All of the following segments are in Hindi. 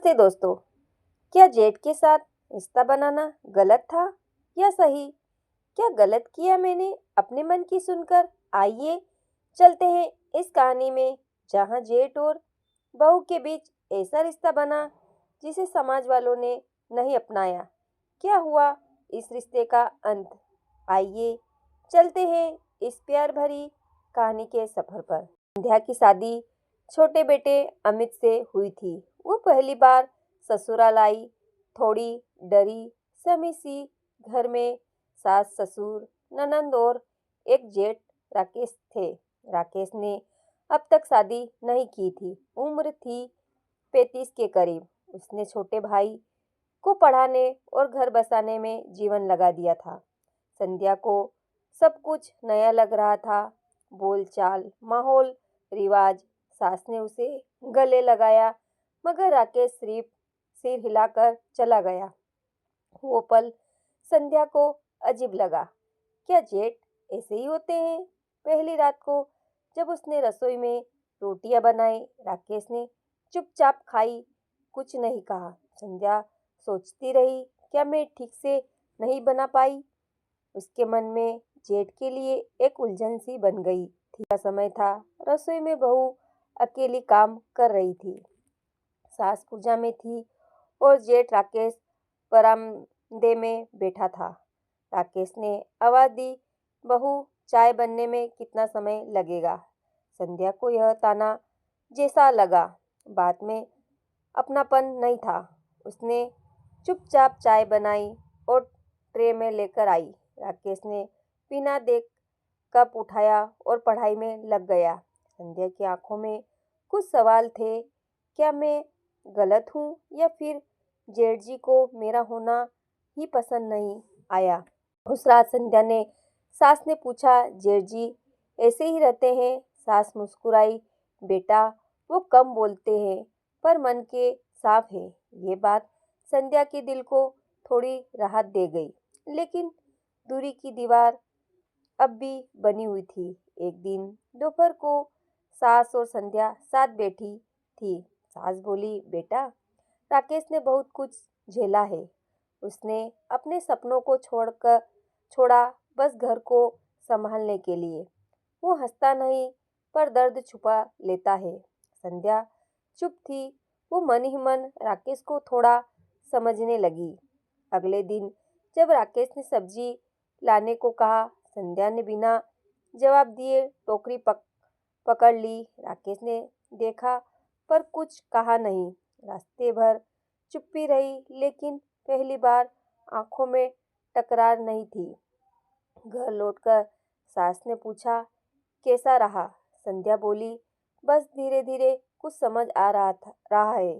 नमस्ते दोस्तों। क्या जेठ के साथ रिश्ता बनाना गलत था या सही? क्या गलत किया मैंने अपने मन की सुनकर? आइए चलते हैं इस कहानी में, जहां जेठ और बहू के बीच ऐसा रिश्ता बना जिसे समाज वालों ने नहीं अपनाया। क्या हुआ इस रिश्ते का अंत? आइए चलते हैं इस प्यार भरी कहानी के सफर पर। संध्या की शादी छोटे बेटे अमित से हुई थी। वो पहली बार ससुराल आई। थोड़ी डरी सहमी सी। घर में सास ससुर ननंद और एक जेठ राकेश थे। राकेश ने अब तक शादी नहीं की थी। उम्र थी 35 के करीब। उसने छोटे भाई को पढ़ाने और घर बसाने में जीवन लगा दिया था। संध्या को सब कुछ नया लग रहा था। बोलचाल, माहौल, रिवाज। सास ने उसे गले लगाया, मगर राकेश सिर्फ सिर हिलाकर चला गया। वो पल संध्या को अजीब लगा। क्या जेठ ऐसे ही होते हैं? पहली रात को जब उसने रसोई में रोटियां बनाई, राकेश ने चुपचाप खाई, कुछ नहीं कहा। संध्या सोचती रही, क्या मैं ठीक से नहीं बना पाई? उसके मन में जेठ के लिए एक उलझन सी बन गई थी। का समय था। रसोई में बहू अकेली काम कर रही थी। सास पूजा में थी और जेठ राकेश बरामदे में बैठा था। राकेश ने आवाज दी, बहू, चाय बनने में कितना समय लगेगा? संध्या को यह ताना जैसा लगा। बात में अपनापन नहीं था। उसने चुपचाप चाय बनाई और ट्रे में लेकर आई। राकेश ने बिना देख कप उठाया और पढ़ाई में लग गया। संध्या की आंखों में कुछ सवाल थे। क्या मैं गलत हूँ या फिर जेठ जी को मेरा होना ही पसंद नहीं आया? उस रात संध्या ने सास ने पूछा, जेठ जी ऐसे ही रहते हैं? सास मुस्कुराई, बेटा वो कम बोलते हैं पर मन के साफ है। ये बात संध्या के दिल को थोड़ी राहत दे गई, लेकिन दूरी की दीवार अब भी बनी हुई थी। एक दिन दोपहर को सास और संध्या साथ बैठी थी। सास बोली, बेटा, राकेश ने बहुत कुछ झेला है। उसने अपने सपनों को छोड़ा बस घर को संभालने के लिए। वो हंसता नहीं पर दर्द छुपा लेता है। संध्या चुप थी। वो मन ही मन राकेश को थोड़ा समझने लगी। अगले दिन जब राकेश ने सब्जी लाने को कहा, संध्या ने बिना जवाब दिए टोकरी पकड़ ली। राकेश ने देखा पर कुछ कहा नहीं। रास्ते भर चुप्पी रही, लेकिन पहली बार आंखों में टकरार नहीं थी। घर लौटकर सास ने पूछा, कैसा रहा? संध्या बोली, बस धीरे धीरे कुछ समझ आ रहा है।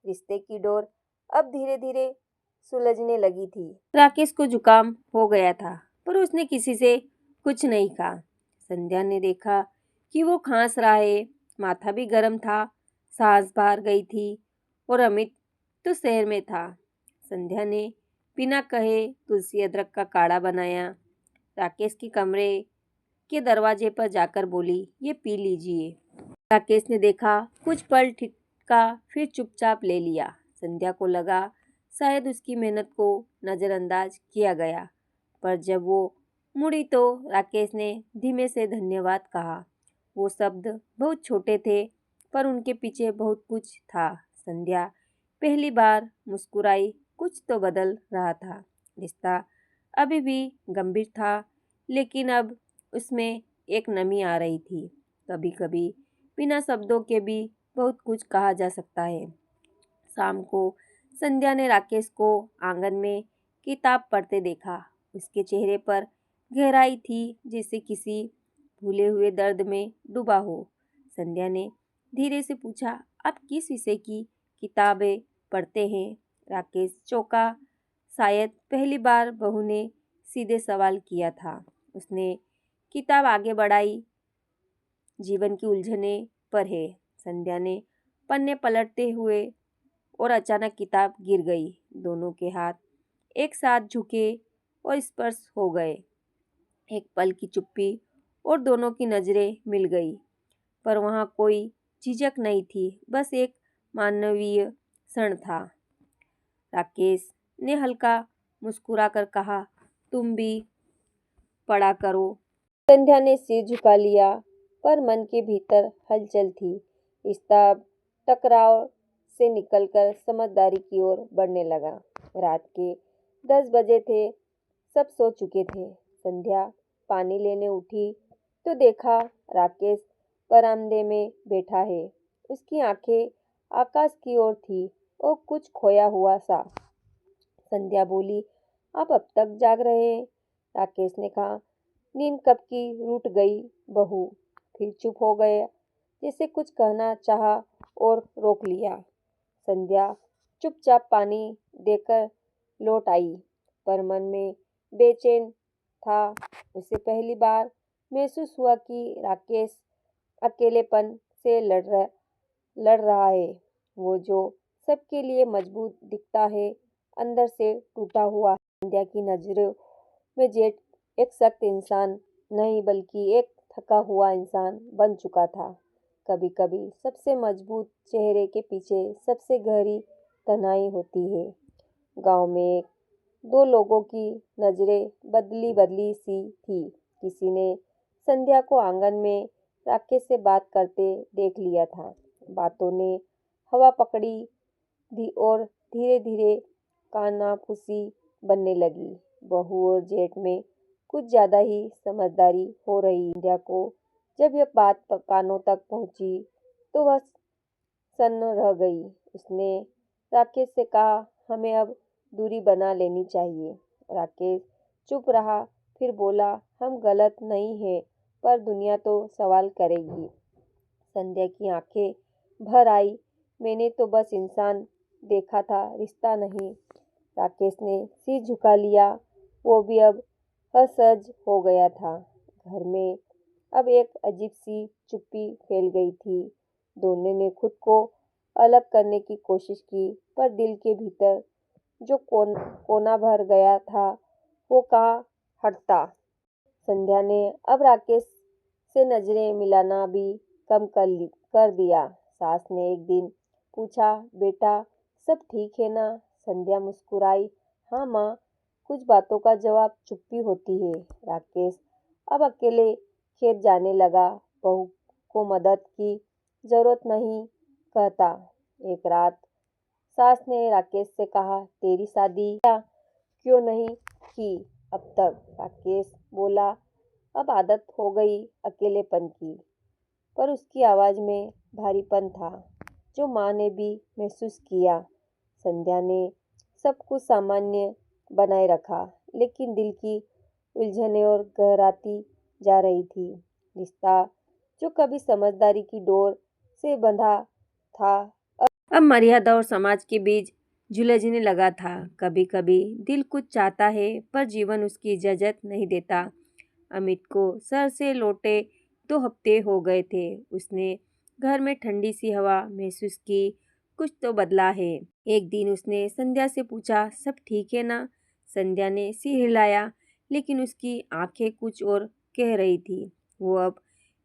रिश्ते की डोर अब धीरे धीरे सुलझने लगी थी। राकेश को जुकाम हो गया था, पर उसने किसी से कुछ नहीं कहा। संध्या ने देखा कि वो खांस रहा है। माथा भी गर्म था। सास बाहर गई थी और अमित तो शहर में था। संध्या ने बिना कहे तुलसी अदरक का काढ़ा बनाया। राकेश के कमरे के दरवाजे पर जाकर बोली, ये पी लीजिए। राकेश ने देखा, कुछ पल ठिठका, फिर चुपचाप ले लिया। संध्या को लगा शायद उसकी मेहनत को नज़रअंदाज किया गया, पर जब वो मुड़ी तो राकेश ने धीमे से धन्यवाद कहा। वो शब्द बहुत छोटे थे, पर उनके पीछे बहुत कुछ था। संध्या पहली बार मुस्कुराई। कुछ तो बदल रहा था। रिश्ता अभी भी गंभीर था, लेकिन अब उसमें एक नमी आ रही थी। कभी कभी बिना शब्दों के भी बहुत कुछ कहा जा सकता है। शाम को संध्या ने राकेश को आंगन में किताब पढ़ते देखा। उसके चेहरे पर गहराई थी, जैसे किसी भूले हुए दर्द में डूबा हो। संध्या ने धीरे से पूछा, आप किस विषय की किताबें पढ़ते हैं? राकेश चौंका। शायद पहली बार बहू ने सीधे सवाल किया था। उसने किताब आगे बढ़ाई, जीवन की उलझने पर है। संध्या ने पन्ने पलटते हुए और अचानक किताब गिर गई। दोनों के हाथ एक साथ झुके और स्पर्श हो गए। एक पल की चुप्पी और दोनों की नजरें मिल गई, पर वहाँ कोई झिझक नहीं थी, बस एक मानवीय क्षण था। राकेश ने हल्का मुस्कुराकर कहा, तुम भी पढ़ा करो। संध्या ने सिर झुका लिया, पर मन के भीतर हलचल थी। रिश्ता अब टकराव से निकलकर समझदारी की ओर बढ़ने लगा। रात के 10 बजे थे। सब सो चुके थे। संध्या पानी लेने उठी तो देखा राकेश बरामदे में बैठा है। उसकी आंखें आकाश की ओर थी और कुछ खोया हुआ सा। संध्या बोली, आप अब तक जाग रहे हैं? राकेश ने कहा, नींद कब की रूठ गई बहू। फिर चुप हो गया, जैसे कुछ कहना चाहा और रोक लिया। संध्या चुपचाप पानी देकर लौट आई, पर मन में बेचैन था। उसे पहली बार महसूस हुआ कि राकेश अकेलेपन से लड़ रहा है। वो जो सबके लिए मजबूत दिखता है, अंदर से टूटा हुआ है। संध्या की नजरों में जेठ एक सख्त इंसान नहीं, बल्कि एक थका हुआ इंसान बन चुका था। कभी कभी सबसे मजबूत चेहरे के पीछे सबसे गहरी तन्हाई होती है। गांव में दो लोगों की नजरें बदली बदली सी थी। किसी ने संध्या को आंगन में राकेश से बात करते देख लिया था। बातों ने हवा पकड़ी दी और धीरे धीरे कानाफूसी बनने लगी। बहू और जेठ में कुछ ज्यादा ही समझदारी हो रही। संध्या को जब यह बात कानों तक पहुंची तो वह सन्न रह गई। उसने राकेश से कहा, हमें अब दूरी बना लेनी चाहिए। राकेश चुप रहा, फिर बोला, हम गलत नहीं हैं, पर दुनिया तो सवाल करेगी। संध्या की आंखें भर आई, मैंने तो बस इंसान देखा था, रिश्ता नहीं। राकेश ने सिर झुका लिया। वो भी अब असहज हो गया था। घर में अब एक अजीब सी चुप्पी फैल गई थी। दोनों ने खुद को अलग करने की कोशिश की, पर दिल के भीतर जो कोना भर गया था, वो कहाँ हटता। संध्या ने अब राकेश से नजरें मिलाना भी कम कर दिया। सास ने एक दिन पूछा, बेटा सब ठीक है ना? संध्या मुस्कुराई, हाँ माँ। कुछ बातों का जवाब चुप्पी होती है। राकेश अब अकेले खेत जाने लगा। बहू को मदद की जरूरत नहीं कहता। एक रात सास ने राकेश से कहा, तेरी शादी क्यों नहीं की अब तक? राकेश बोला, अब आदत हो गई अकेलेपन की। पर उसकी आवाज में भारीपन था, जो माँ ने भी महसूस किया। संध्या ने सब कुछ सामान्य बनाए रखा, लेकिन दिल की उलझनें और गहराती जा रही थी। रिश्ता जो कभी समझदारी की डोर से बंधा था, अब मर्यादा और समाज के बीच झुलझने लगा था। कभी कभी दिल कुछ चाहता है, पर जीवन उसकी इजाजत नहीं देता। अमित को शहर से लौटे 2 हफ्ते हो गए थे। उसने घर में ठंडी सी हवा महसूस की। कुछ तो बदला है। एक दिन उसने संध्या से पूछा, सब ठीक है ना? संध्या ने सिर हिलाया, लेकिन उसकी आंखें कुछ और कह रही थी। वो अब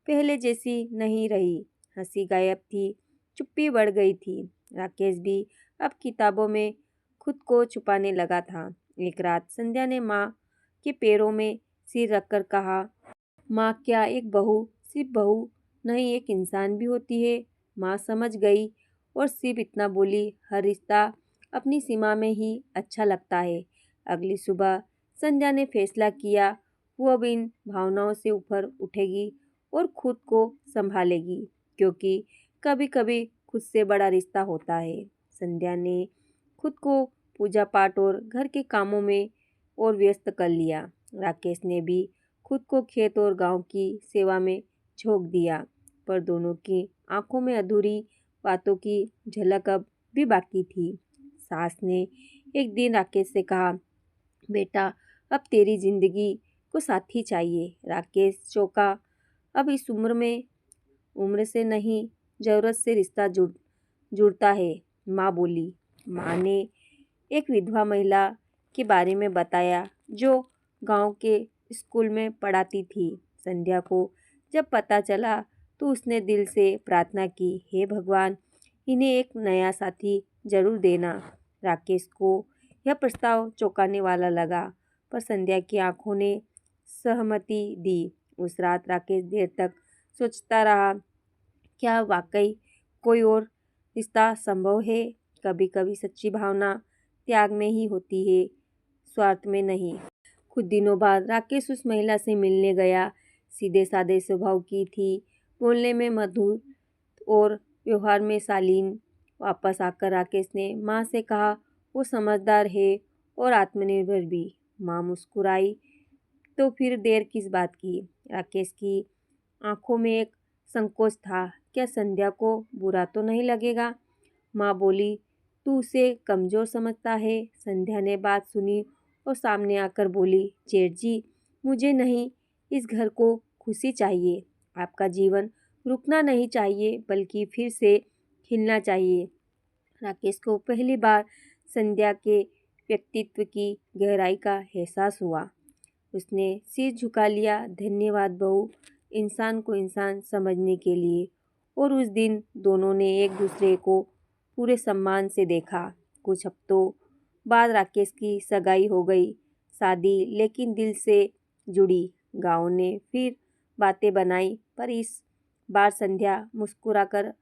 पहले जैसी नहीं रही। हंसी गायब थी, चुप्पी बढ़ गई थी। राकेश भी अब किताबों में खुद को छुपाने लगा था। एक रात संध्या ने माँ के पैरों में सिर रखकर कहा, माँ क्या एक बहू सिर्फ बहू नहीं, एक इंसान भी होती है? माँ समझ गई और सिर्फ इतना बोली, हर रिश्ता अपनी सीमा में ही अच्छा लगता है। अगली सुबह संध्या ने फैसला किया, वो अब इन भावनाओं से ऊपर उठेगी और खुद को संभालेगी, क्योंकि कभी कभी खुद से बड़ा रिश्ता होता है। संध्या ने खुद को पूजा पाठ और घर के कामों में और व्यस्त कर लिया। राकेश ने भी खुद को खेत और गांव की सेवा में झोंक दिया, पर दोनों की आंखों में अधूरी बातों की झलक अब भी बाकी थी। सास ने एक दिन राकेश से कहा, बेटा अब तेरी जिंदगी को साथी चाहिए। राकेश चौंका, अब इस उम्र से नहीं, जरूरत से रिश्ता जुड़ता है, माँ बोली। माँ ने एक विधवा महिला के बारे में बताया, जो गांव के स्कूल में पढ़ाती थी। संध्या को जब पता चला तो उसने दिल से प्रार्थना की, हे भगवान, इन्हें एक नया साथी जरूर देना। राकेश को यह प्रस्ताव चौंकाने वाला लगा, पर संध्या की आंखों ने सहमति दी। उस रात राकेश देर तक सोचता रहा, क्या वाकई कोई और रिश्ता संभव है? कभी कभी सच्ची भावना त्याग में ही होती है, स्वार्थ में नहीं। कुछ दिनों बाद राकेश उस महिला से मिलने गया। सीधे सादे स्वभाव की थी, बोलने में मधुर और व्यवहार में शालीन। वापस आकर राकेश ने माँ से कहा, वो समझदार है और आत्मनिर्भर भी। माँ मुस्कुराई। तो फिर देर किस बात की? राकेश की आंखों में एक संकोच था। क्या संध्या को बुरा तो नहीं लगेगा? माँ बोली, तू उसे कमजोर समझता है। संध्या ने बात सुनी और सामने आकर बोली, जेठ जी, मुझे नहीं, इस घर को खुशी चाहिए। आपका जीवन रुकना नहीं चाहिए, बल्कि फिर से खिलना चाहिए। राकेश को पहली बार संध्या के व्यक्तित्व की गहराई का एहसास हुआ। उसने सिर झुका लिया। धन्यवाद बहू, इंसान को इंसान समझने के लिए। और उस दिन दोनों ने एक दूसरे को पूरे सम्मान से देखा। कुछ हफ्तों बाद राकेश की सगाई हो गई। शादी लेकिन दिल से जुड़ी। गांव ने फिर बातें बनाई, पर इस बार संध्या मुस्कुराकर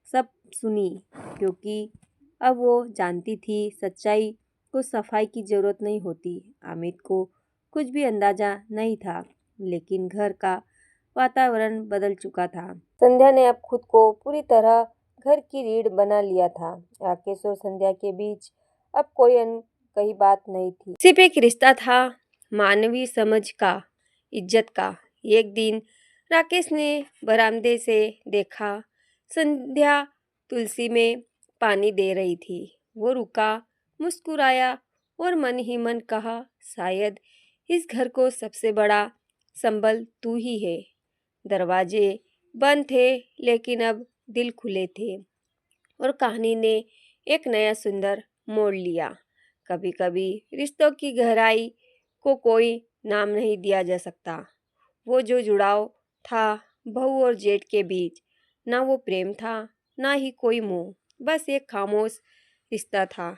सब सुनी, क्योंकि अब वो जानती थी सच्चाई को सफाई की जरूरत नहीं होती। अमित को कुछ भी अंदाजा नहीं था, लेकिन घर का वातावरण बदल चुका था। संध्या ने अब खुद को पूरी तरह घर की रीढ़ बना लिया था। राकेश और संध्या के बीच अब कोई कही बात नहीं थी, सिर्फ एक रिश्ता था, मानवीय समझ का, इज्जत का। एक दिन राकेश ने बरामदे से देखा, संध्या तुलसी में पानी दे रही थी। वो रुका, मुस्कुराया और मन ही मन कहा, शायद इस घर को सबसे बड़ा संबल तू ही है। दरवाजे बंद थे, लेकिन अब दिल खुले थे और कहानी ने एक नया सुंदर मोड़ लिया। कभी कभी रिश्तों की गहराई को कोई नाम नहीं दिया जा सकता। वो जो जुड़ाव था बहू और जेठ के बीच, ना वो प्रेम था, ना ही कोई मोह, बस एक खामोश रिश्ता था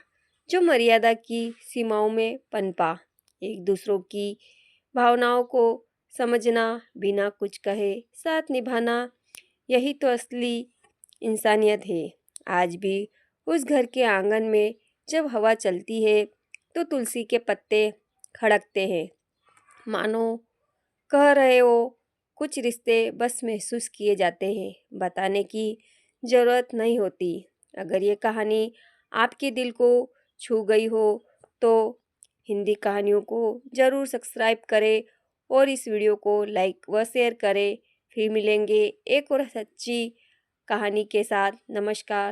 जो मर्यादा की सीमाओं में पनपा। एक दूसरों की भावनाओं को समझना, बिना कुछ कहे साथ निभाना, यही तो असली इंसानियत है। आज भी उस घर के आंगन में जब हवा चलती है तो तुलसी के पत्ते खड़कते हैं, मानो कह रहे हो, कुछ रिश्ते बस महसूस किए जाते हैं, बताने की ज़रूरत नहीं होती। अगर ये कहानी आपके दिल को छू गई हो तो हिंदी कहानियों को ज़रूर सब्सक्राइब करें और इस वीडियो को लाइक व शेयर करें। फिर मिलेंगे एक और सच्ची कहानी के साथ। नमस्कार।